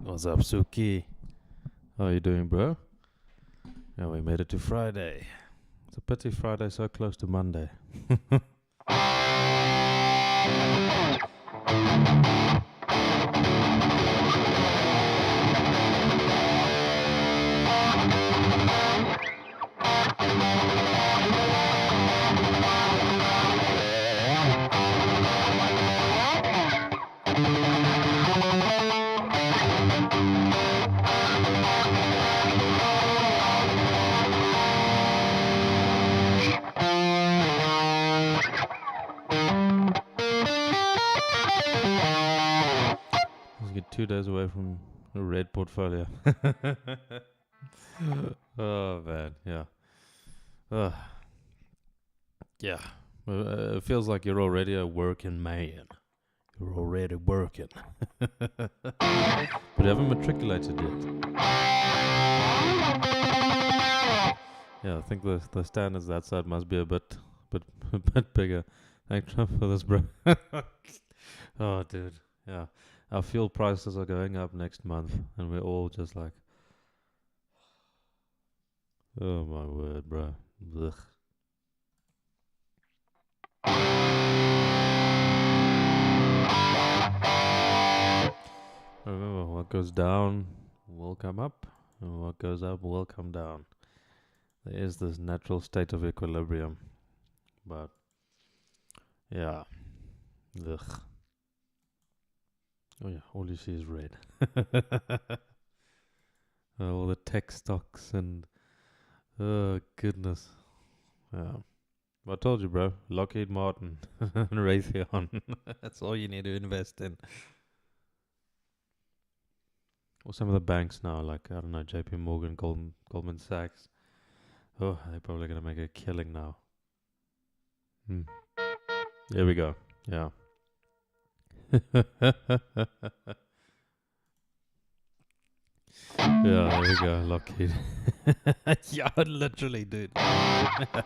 What's up, Suki? How are you doing, bro? Yeah, we made it to Friday. It's a pity Friday's so close to Monday. Let's get 2 days away from a red portfolio. Oh, man, yeah. Yeah. It feels like you're already a working man. You're already working. But you haven't matriculated yet. Yeah, I think the standards that side must be a bit bigger. Thank Trump for this, bro. Oh, dude. Yeah. Our fuel prices are going up next month, and we're all just like, oh my word, bro. Ugh. Remember, what goes down will come up, and what goes up will come down. There is this natural state of equilibrium, but yeah. Ugh. Oh yeah, all you see is red. All the tech stocks and oh goodness. Yeah. I told you, bro. Lockheed Martin and Raytheon. That's all you need to invest in. Or some of the banks now, like I don't know, JP Morgan, Goldman Sachs. Oh, they're probably gonna make a killing now. There we go. Yeah. Yeah, there we go, Lockheed. Yeah, literally, dude. Type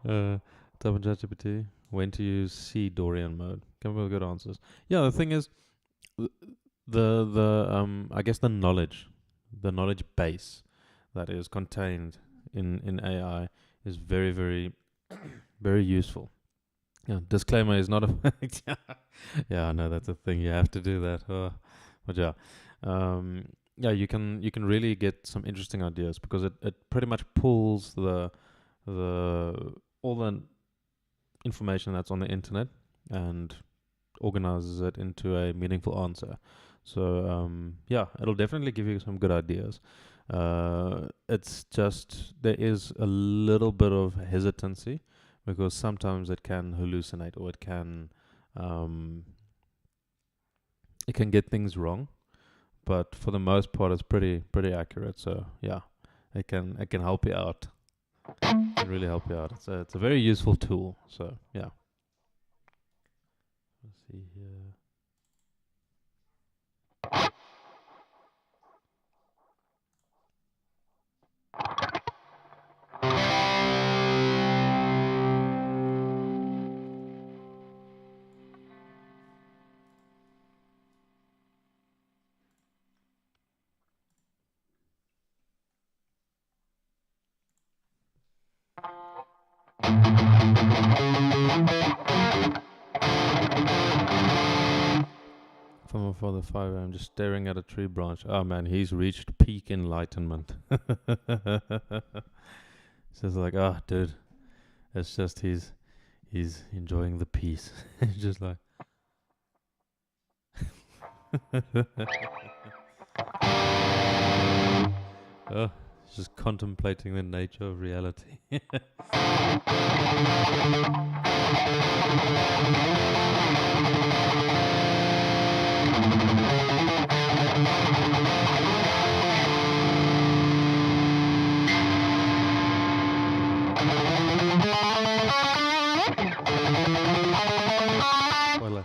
in ChatGPT. When to use C Dorian mode. Come up with good answers. Yeah, the thing is, I guess the knowledge base that is contained in AI is very, very, very useful. Yeah, disclaimer is not a yeah, I know that's a thing. You have to do that. But yeah, yeah, you can really get some interesting ideas because it pretty much pulls the all the information that's on the internet and organizes it into a meaningful answer. So yeah, it'll definitely give you some good ideas. It's just there is a little bit of hesitancy because sometimes it can hallucinate or it can get things wrong. But for the most part, it's pretty accurate. So yeah, it can help you out. It can really help you out. It's a very useful tool. So yeah. Let's see here. From for the 5 I'm just staring at a tree branch. Oh man, he's reached peak enlightenment. It's just like, oh dude, it's just he's enjoying the peace. It's just like oh, he's just contemplating the nature of reality. Well,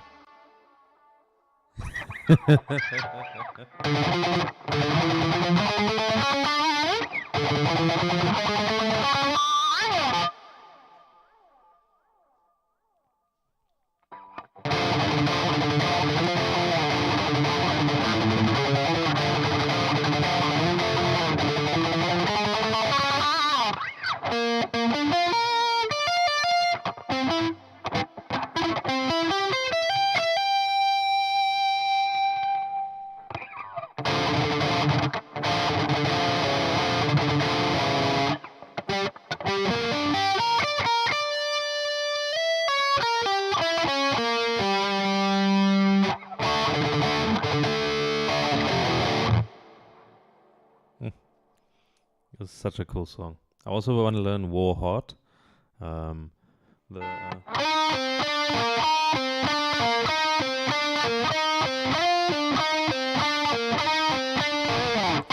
it's such a cool song. I also want to learn War Heart.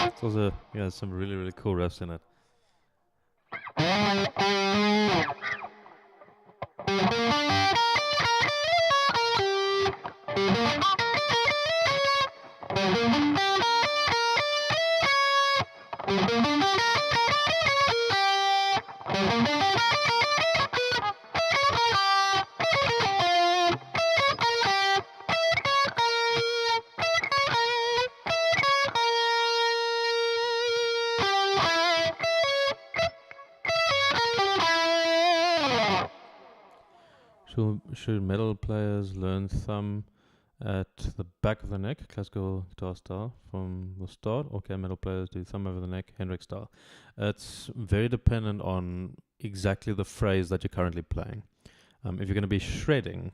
It's also, yeah, some really, really cool riffs in it. Should metal players learn thumb at the back of the neck, classical guitar style, from the start, or can metal players do thumb over the neck, Hendrix style? It's very dependent on exactly the phrase that you're currently playing. If you're going to be shredding,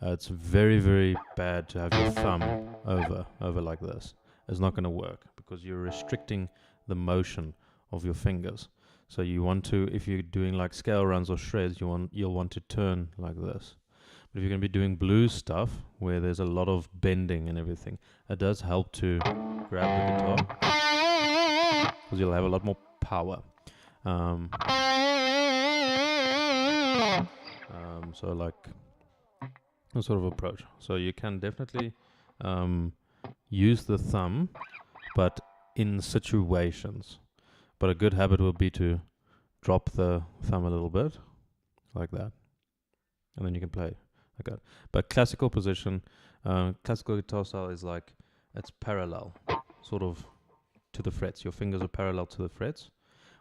it's very, very bad to have your thumb over like this. It's not going to work because you're restricting the motion of your fingers. So you want to, if you're doing like scale runs or shreds, you'll want to turn like this. But if you're going to be doing blues stuff where there's a lot of bending and everything, it does help to grab the guitar because you'll have a lot more power. So like a sort of approach. So you can definitely use the thumb, but in situations. But a good habit will be to drop the thumb a little bit, like that. And then you can play like that. But classical position, classical guitar style is like, it's parallel, sort of to the frets. Your fingers are parallel to the frets,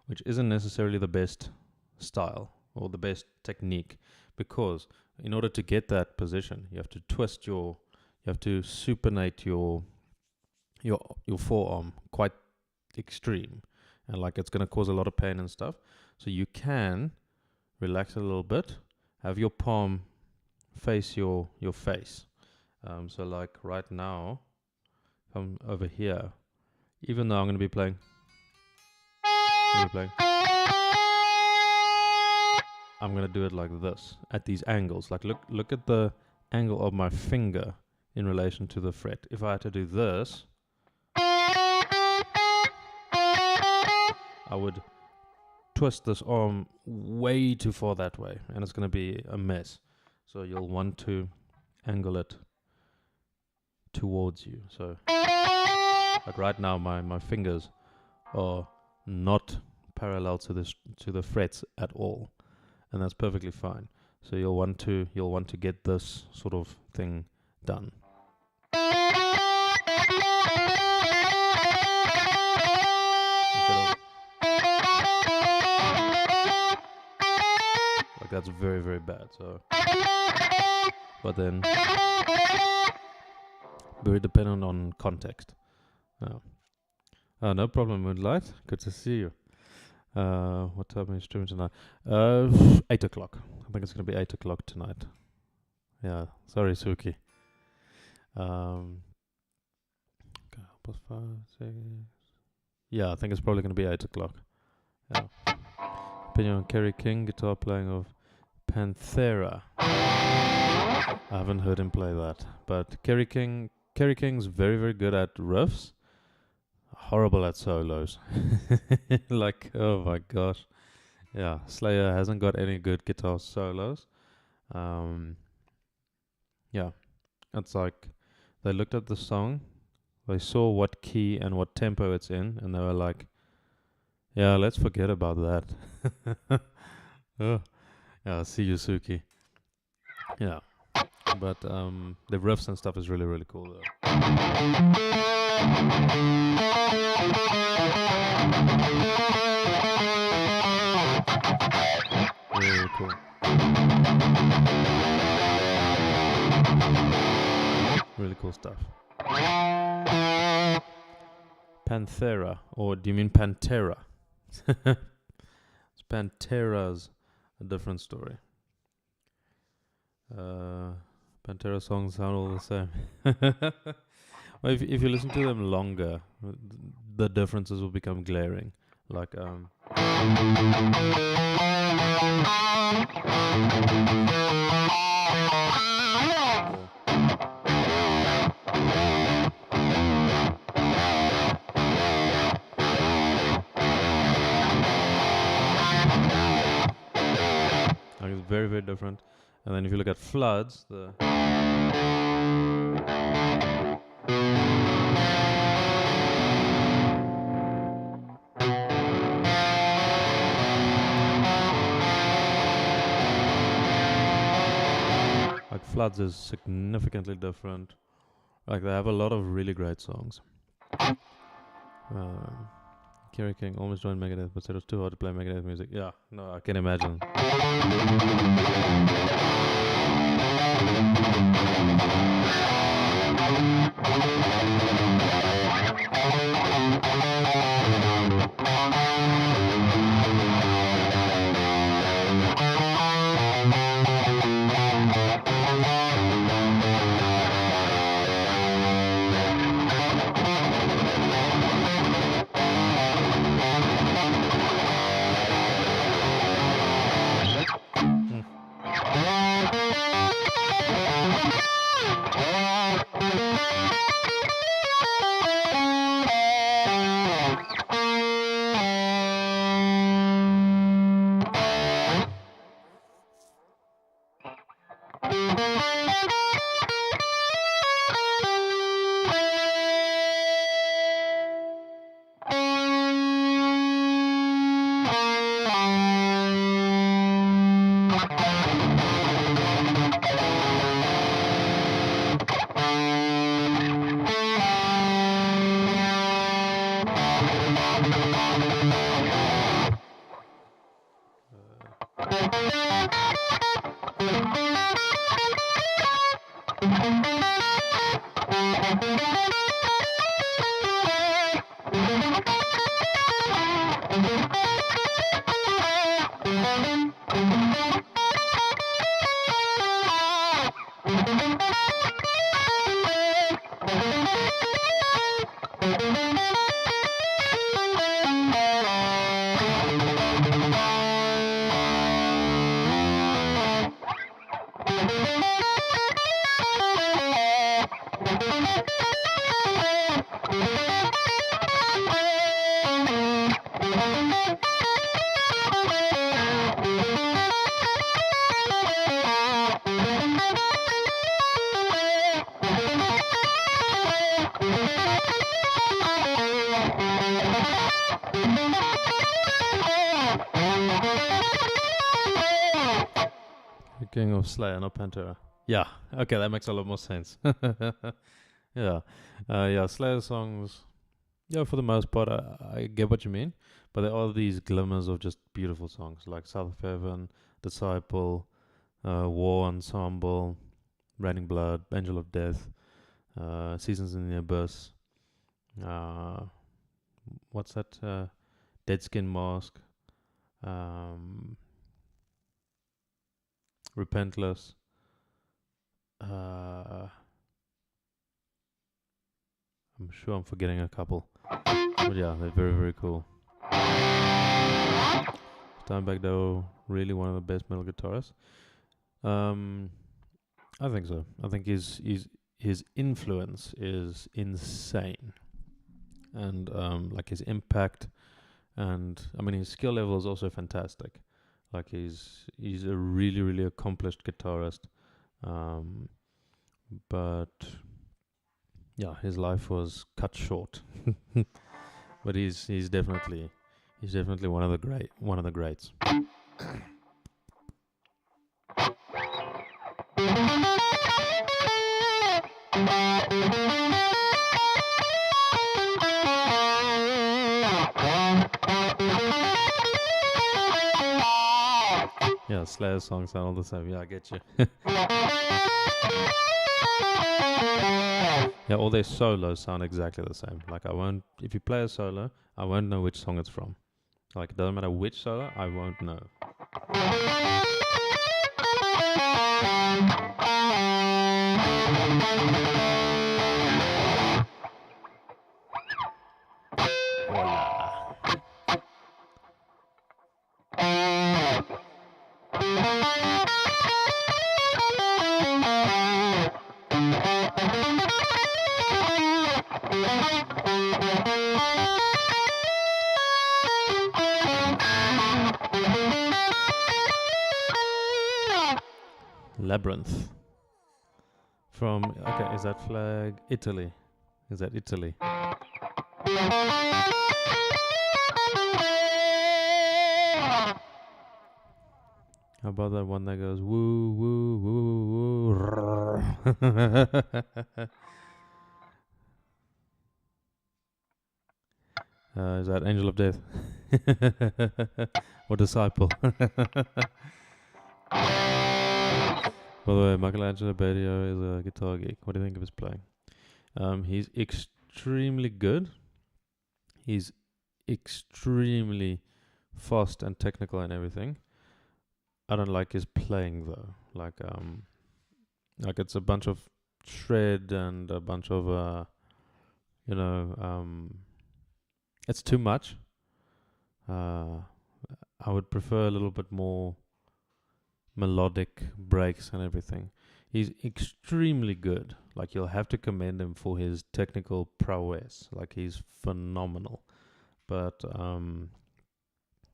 which isn't necessarily the best style or the best technique, because in order to get that position, you have to twist you have to supinate your forearm quite extreme. And like it's going to cause a lot of pain and stuff. So you can relax a little bit, have your palm face your face. So like right now, I'm over here, even though I'm going to be playing, I'm going to do it like this at these angles. Like look at the angle of my finger in relation to the fret. If I had to do this, I would twist this arm way too far that way, and it's going to be a mess. So you'll want to angle it towards you. So like right now, my fingers are not parallel to the frets at all, and that's perfectly fine. So you'll want to get this sort of thing done. Like that's very, very bad. So, but then very dependent on context. No problem, Moonlight. Good to see you. What time are you streaming tonight? 8 o'clock. I think it's going to be 8 o'clock tonight. Yeah, sorry, Suki. Yeah, I think it's probably going to be 8 o'clock. Yeah. Opinion on Kerry King, guitar playing of Panthera. I haven't heard him play that, but Kerry King's very, very good at riffs. Horrible at solos. Like, oh my gosh. Yeah, Slayer hasn't got any good guitar solos. Yeah, it's like they looked at the song, they saw what key and what tempo it's in, and they were like, yeah, let's forget about that. Oh, yeah, see you, Suki. Yeah, but the riffs and stuff is really, really cool though. Really cool. Really cool stuff. Panthera, or do you mean Pantera? It's Pantera's a different story. Pantera songs sound all the same. Well, if you listen to them longer, the differences will become glaring. Like it's very, very different. And then if you look at Floods, Floods is significantly different. Like they have a lot of really great songs. Kerry King almost joined Megadeth, but said it was too hard to play Megadeth music. Yeah, no, I can imagine. King of Slayer, not Pantera. Yeah, okay, that makes a lot more sense. Yeah, Slayer songs. Yeah, for the most part, I get what you mean, but there are these glimmers of just beautiful songs like South of Heaven, Disciple, War Ensemble, Raining Blood, Angel of Death, Seasons in the Abyss. What's that? Dead Skin Mask, Repentless. I'm sure I'm forgetting a couple. But yeah, they're very, very cool. Steinbeck, though, really one of the best metal guitarists. I think so. I think his influence is insane, and like his impact, and I mean his skill level is also fantastic. Like he's a really, really accomplished guitarist, but yeah, his life was cut short. But he's definitely one of the greats. Yeah, Slayer songs sound all the same. Yeah, I get you. Yeah, all their solos sound exactly the same. Like if you play a solo, I won't know which song it's from. Like it doesn't matter which solo, I won't know. Labyrinth. From, okay, is that flag Italy? Is that Italy? How about that one that goes woo, woo, woo, woo? Is that Angel of Death? Or Disciple? By the way, Michelangelo Badio is a guitar geek. What do you think of his playing? He's extremely good. He's extremely fast and technical and everything. I don't like his playing though. Like it's a bunch of shred and a bunch of it's too much. I would prefer a little bit more melodic breaks and everything. He's extremely good. Like you'll have to commend him for his technical prowess. Like he's phenomenal. But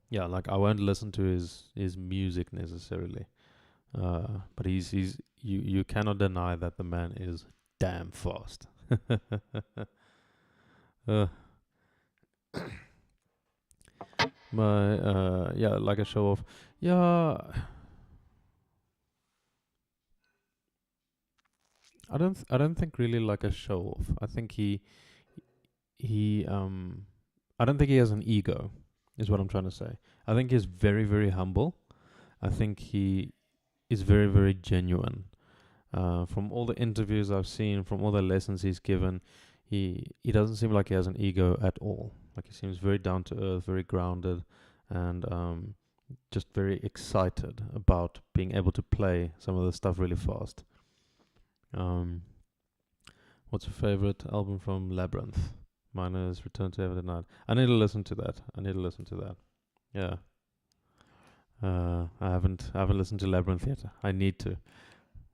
yeah, like I won't listen to his music necessarily. But you cannot deny that the man is damn fast. Like a show off. Yeah, I don't think really like a show off. I think he I don't think he has an ego, is what I'm trying to say. I think he's very, very humble. I think he is very, very genuine. From all the interviews I've seen, from all the lessons he's given, he doesn't seem like he has an ego at all. Like he seems very down to earth, very grounded, and just very excited about being able to play some of the stuff really fast. What's your favorite album from Labyrinth? Mine is Return to Heaven at Night. I need to listen to that. Yeah. I haven't listened to Labyrinth yet. I need to.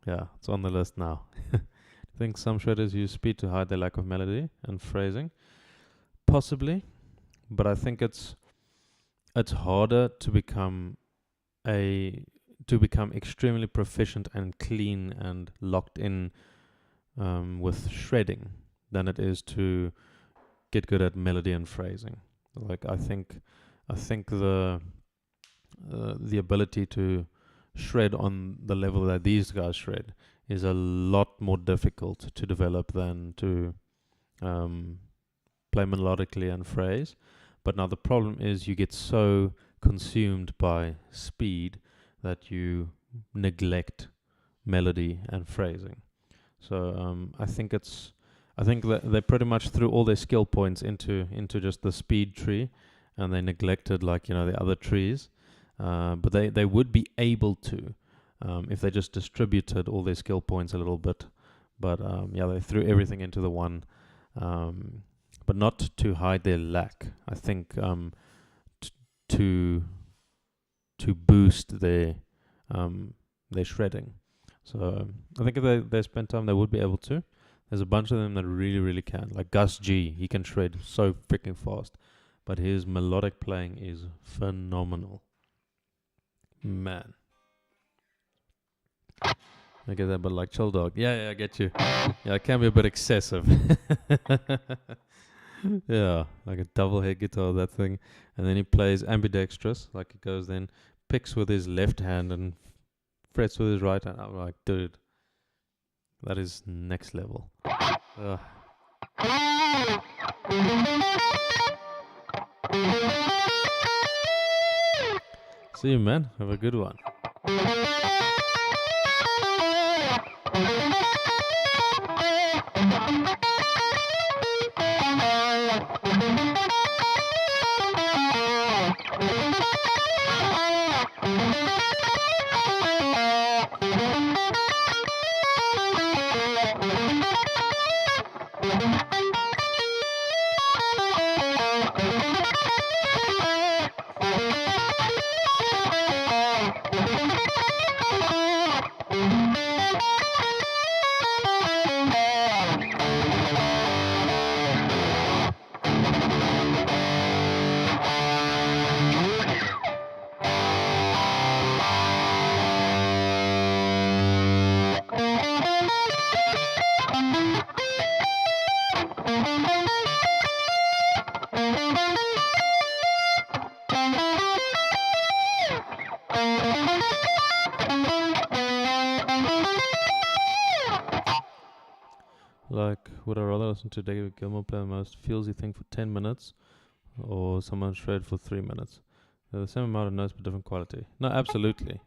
Yeah, it's on the list now. I think some shredders use speed to hide their lack of melody and phrasing. Possibly, but I think it's harder to become extremely proficient and clean and locked in with shredding than it is to get good at melody and phrasing. Like I think the ability to shred on the level that these guys shred is a lot more difficult to develop than to play melodically and phrase. But now the problem is you get so consumed by speed that you neglect melody and phrasing. So I think that they pretty much threw all their skill points into just the speed tree, and they neglected, like, the other trees. But they would be able to, if they just distributed all their skill points a little bit. But they threw everything into the one, but not to hide their lack. I think to boost their shredding. So I think if they spend time, they would be able to. There's a bunch of them that really, really can. Like Gus G, he can shred so freaking fast, but his melodic playing is phenomenal. Man. I get that, but like Chill Dog. Yeah, I get you. Yeah, it can be a bit excessive. Yeah, like a double head guitar, that thing. And then he plays ambidextrous, like he goes then, picks with his left hand and frets with his right hand. I'm like, dude, that is next level. See you, man. Have a good one. Like, would I rather listen to David Gilmour play the most feelsy thing for 10 minutes or someone shred for 3 minutes? They're the same amount of notes but different quality. No, absolutely.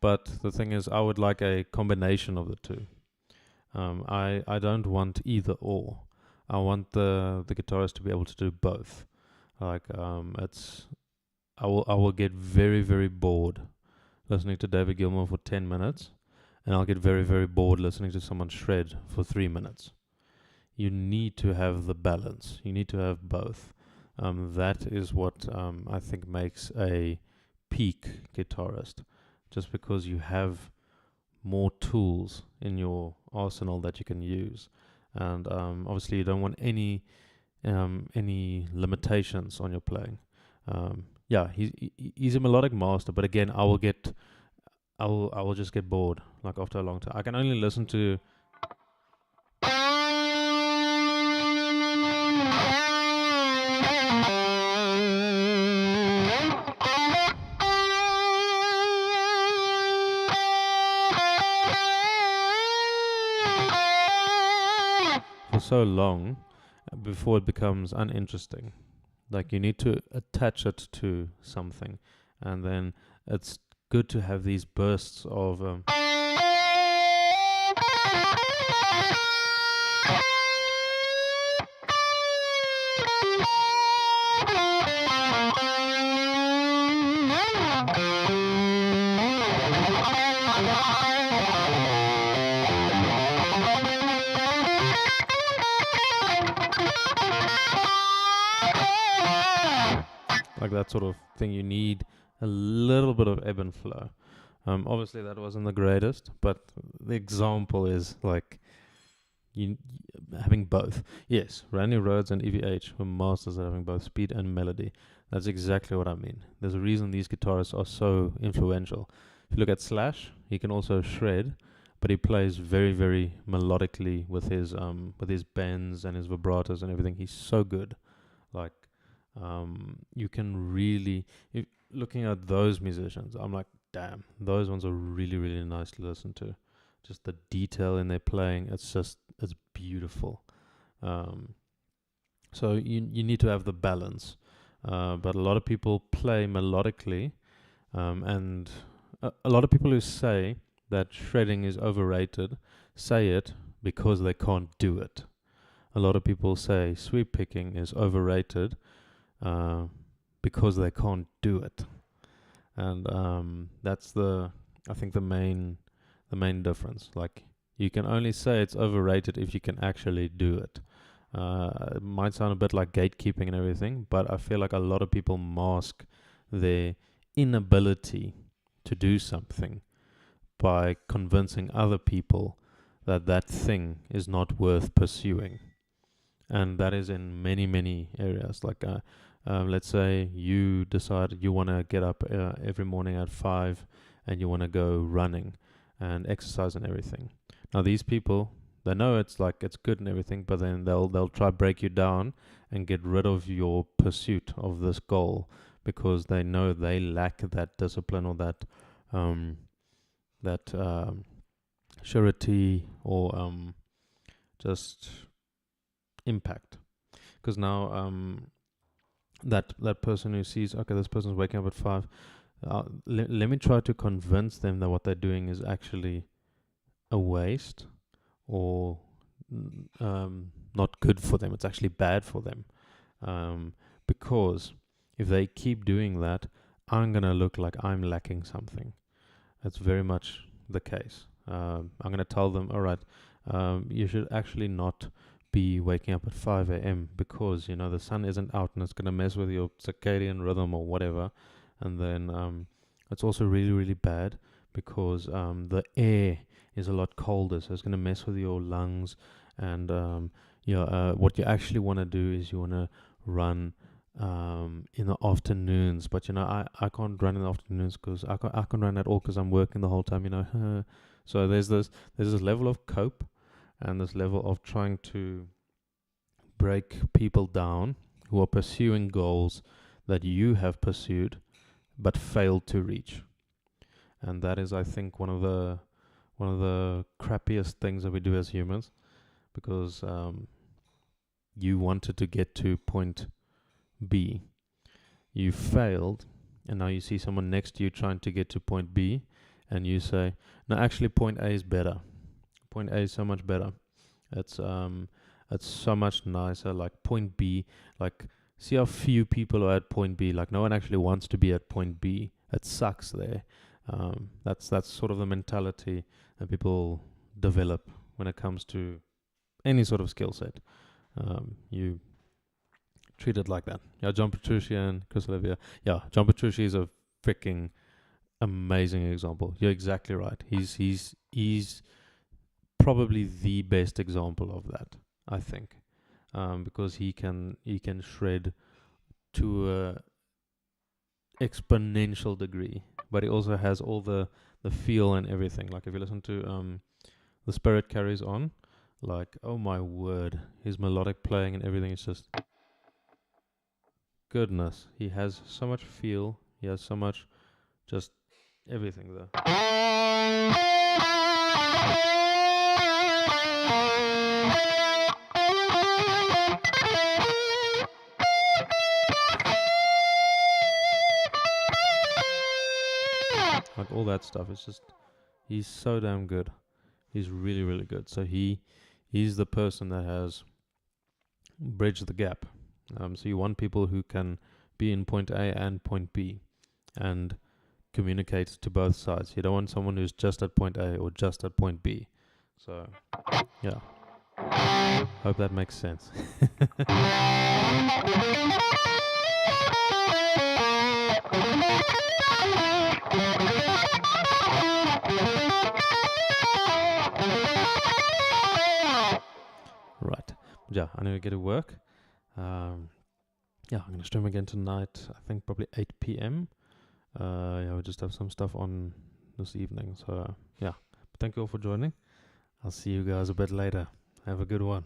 But the thing is, I would like a combination of the two. I don't want either or. I want the guitarist to be able to do both. Like, I will get very, very bored listening to David Gilmour for 10 minutes, and I'll get very, very bored listening to someone shred for 3 minutes. You need to have the balance. You need to have both. That is what I think makes a peak guitarist. Just because you have more tools in your arsenal that you can use, and obviously you don't want any limitations on your playing. He's a melodic master, but again, I will just get bored. Like after a long time, I can only listen to. For so long before it becomes uninteresting. Like, you need to attach it to something, and then it's good to have these bursts of like that sort of thing. You need a little bit of ebb and flow. Obviously that wasn't the greatest, but the example is like having both. Yes, Randy Rhoads and EVH were masters at having both speed and melody. That's exactly what I mean. There's a reason these guitarists are so influential. If you look at Slash, he can also shred, but he plays very, very melodically with his bends and his vibratos and everything. He's so good. Like, you can really, looking at those musicians, I'm like, damn, those ones are really, really nice to listen to. Just the detail in their playing, it's beautiful. So you need to have the balance. But a lot of people play melodically, and a lot of people who say that shredding is overrated say it because they can't do it. A lot of people say sweep picking is overrated because they can't do it, and that's I think the main difference. Like, you can only say it's overrated if you can actually do it. It might sound a bit like gatekeeping and everything, but I feel like a lot of people mask their inability to do something by convincing other people that that thing is not worth pursuing. And that is in many, many areas. Like, let's say you decide you want to get up every morning at 5 and you want to go running and exercise and everything. Now, these people, they know it's good and everything, but then they'll try break you down and get rid of your pursuit of this goal because they know they lack that discipline or that surety or just impact. Because now that person who sees, okay, this person's waking up at 5, let me try to convince them that what they're doing is actually a waste or not good for them. It's actually bad for them, because if they keep doing that, I'm gonna look like I'm lacking something. That's very much the case. I'm gonna tell them, all right, you should actually not be waking up at 5 a.m. because the sun isn't out and it's gonna mess with your circadian rhythm or whatever. And then it's also really, really bad because the air is a lot colder, so it's going to mess with your lungs. And what you actually want to do is you want to run in the afternoons. But I can't run in the afternoons because I can't run at all because I'm working the whole time. So there's this level of cope and this level of trying to break people down who are pursuing goals that you have pursued but failed to reach. And that is, I think, one of the crappiest things that we do as humans, because you wanted to get to point B, you failed, and now you see someone next to you trying to get to point B, and you say, no, actually point A is better. Point A is so much better. It's so much nicer. Like point B, like, see how few people are at point B. Like, no one actually wants to be at point B. It sucks there. That's sort of the mentality that people develop when it comes to any sort of skill set. You treat it like that. Yeah, John Petrucci and Chris Olivier. Yeah, John Petrucci is a freaking amazing example. You're exactly right. He's probably the best example of that, I think, because he can shred to a exponential degree, but he also has all the feel and everything. Like, if you listen to The Spirit Carries On, like, oh my word, his melodic playing and everything is just goodness. He has so much feel. He has so much just everything there. Like, all that stuff. It's just, he's so damn good. He's really, really good. So he's the person that has bridged the gap. So you want people who can be in point A and point B and communicate to both sides. You don't want someone who's just at point A or just at point B. So, yeah. Hope that makes sense. Right. Yeah, I need to get to work. Yeah, I'm going to stream again tonight. I think probably 8 p.m. Yeah, we'll just have some stuff on this evening. So, yeah. Thank you all for joining. I'll see you guys a bit later. Have a good one.